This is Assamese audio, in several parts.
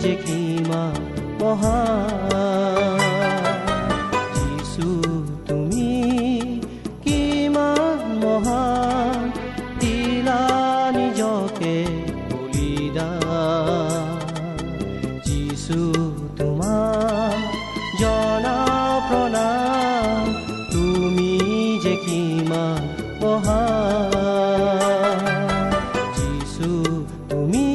যে কিমান মহান। যিছু তুমি কিমান মহান, দিলা নিজকে বলিদান। যিছু তোমাক জনাও প্ৰণাম, তুমি যে কিমান মহান। যিছু তুমি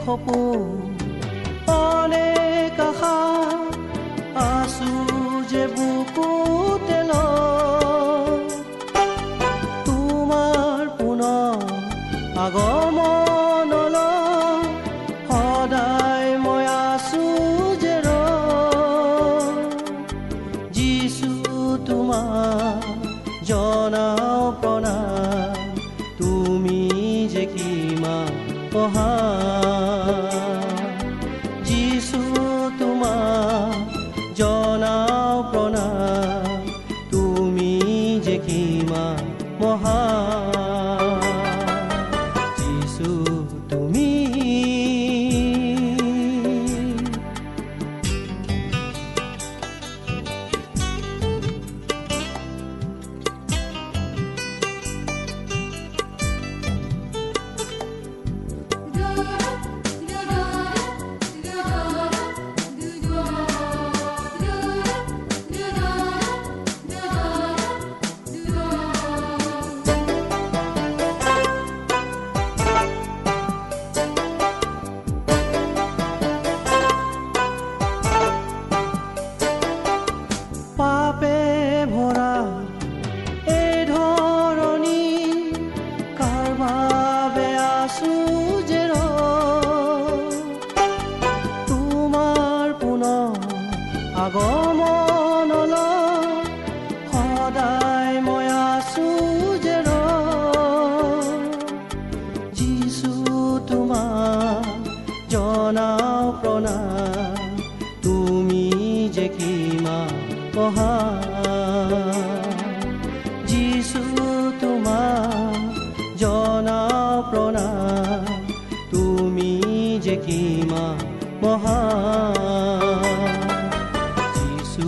সপোন অনেক আশা আছো যে বুকুতে লৈ, তোমাৰ পুনৰ আগমনলৈ সদায় মই আছো যে ৰৈ। যিছু তোমাক জনাও প্ৰণাম, তুমি যে কিমান মহান। যিছু তোমাক জনাও প্ৰণাম, তুমি যে কিমান মহান। যিছু তুমি পাপে ভৰা এই ধৰণী কাৰ বাবে আছো যে ৰৈ। তোমাৰ পুনৰ আগমনলৈ সদায় মই আছো যে ৰৈ। যিছু তোমাক জনাও প্ৰণাম, তুমি যে কিমান মহান। যিছু তোমাক জনাও প্ৰণাম, তুমি যে কিমান মহান। যিছু